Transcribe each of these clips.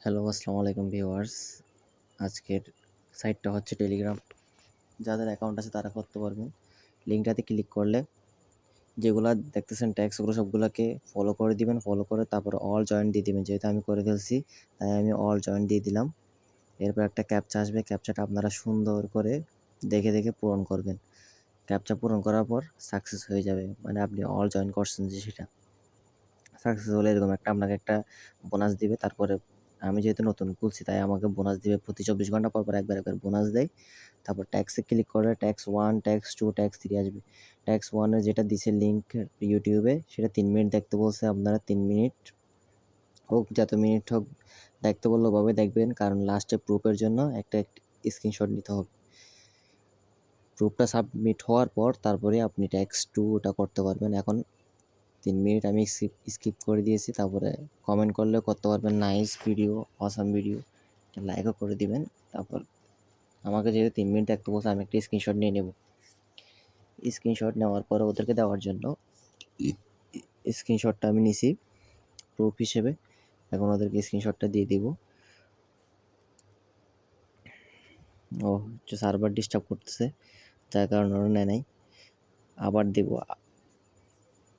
Hello, আসসালামু আলাইকুম viewers. আজকের সাইটটা হচ্ছে টেলিগ্রাম। যাদের অ্যাকাউন্ট আছে তারা করতে পারবেন। লিঙ্কটাতে ক্লিক করলে যেগুলা দেখতেছেন ট্যাক্স ওগুলো সবগুলাকে ফলো করে দিবেন। ফলো করে তারপর অল জয়েন দিয়ে দিবেন। যেহেতু আমি করে ফেলছি তাই আমি অল জয়েন দিয়ে দিলাম। এরপর একটা ক্যাপচা আসবে। ক্যাপচাটা আপনারা সুন্দর করে দেখে দেখে পূরণ করবেন। ক্যাপচা পূরণ করার পর সাকসেস হয়ে যাবে। মানে আপনি অল জয়েন করছেন যে সেটা। সাকসেস হলে এরকম আপনাকে একটা বোনাস দিবে। তারপরে আমি যেহেতু নতুন খুলছি তাই আমাকে বোনাস দিবে প্রতি 24 ঘন্টা পর একবার বোনাস দেয়। তারপর ট্যাক্সে ক্লিক করে ট্যাক্স 1, ট্যাক্স 2, ট্যাক্স 3 আসবে। ট্যাক্স 1 এর যেটা দিছে লিঙ্ক ইউটিউবে সেটা 3 মিনিট দেখতে বলছে। আপনারা 3 মিনিট হোক যত মিনিট হোক দেখতে বললে ওভাবে দেখবেন, কারণ লাস্টে প্রুফের জন্য একটা স্ক্রিনশট নিতে হবে। প্রুফটা সাবমিট হওয়ার পর তারপরে আপনি ট্যাক্স 2 ওটা করতে পারবেন। এখন 3 মিনিট আমি স্কিপ করে দিয়েছি। তারপরে কমেন্ট করলেও করতে পারবেন, নাইস ভিডিও, অসাম ভিডিও, লাইকও করে দিবেন। তারপর আমাকে যেহেতু 3 মিনিট দেখতে বলছে আমি একটা স্ক্রিনশট নিয়ে নেব। স্ক্রিনশট নেওয়ার পরে ওদেরকে দেওয়ার জন্য স্ক্রিনশটটা আমি নিছি প্রুফ হিসেবে। এখন ওদেরকে স্ক্রিনশটটা দিয়ে দিব। ও সার্ভার ডিস্টার্ব করতেছে, যার কারণে ওরা নেয় নাই। আবার দিব,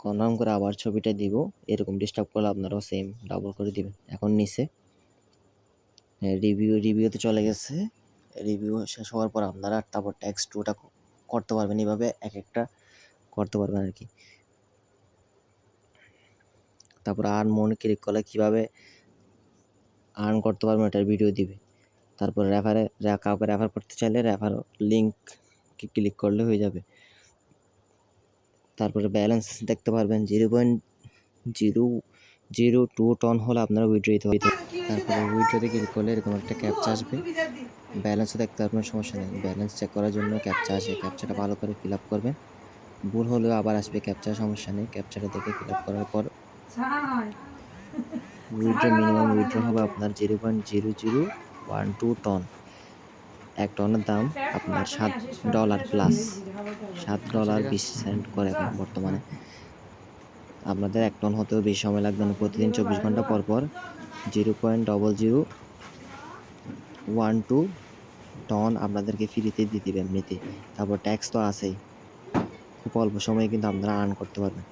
কনফার্ম করে আবার ছবিটা দিব। এরকম ডিস্টার্ব করলে আপনারাও সেম ডাবল করে দিবেন। এখন নিচে রিভিউতে চলে গেছে। রিভিউ শেষ হওয়ার পর আপনারা তারপর ট্যাক্স 2টা করতে পারবেন। এইভাবে এক একটা করতে পারবেন আর কি। তারপর আর্ন মোড ক্লিক করলে কীভাবে আর্ন করতে পারবেন এটার ভিডিও দিবে। তারপর কাউকে রেফার করতে চাইলে রেফার লিঙ্ক ক্লিক করলে হয়ে যাবে। তারপরে ব্যালেন্স দেখতে পারবেন 0.002 টন হলে আপনারা উইথড্র দিতে হবে। তারপরে উইথড্রতে ক্লিক করলে এরকম একটা ক্যাপচা আসবে। ব্যালেন্সও দেখতে পারবেন, সমস্যা নেই। ব্যালেন্স চেক করার জন্য ক্যাপচা আসে, ক্যাপচাটা ভালো করে ফিল আপ করবেন। ভুল হলেও আবার আসবে ক্যাপচা, সমস্যা নেই। ক্যাপচাটা দেখে ফিল আপ করার পর মিনিমাম উইথড্র হবে আপনার 0.0012 টন। 1 টনের দাম আপনার $7 প্লাস, $7.20 করে এখন বর্তমানে। আপনাদের 1 টন হতেও বেশি সময় লাগবে না। প্রতিদিন 24 ঘন্টা পর পর 0.0012 টন আপনাদেরকে ফ্রিতে দিয়ে দিবে এমনিতে। তারপর ট্যাক্স তো আছেই। খুব অল্প সময়ে কিন্তু আপনারা আর্ন করতে পারবেন।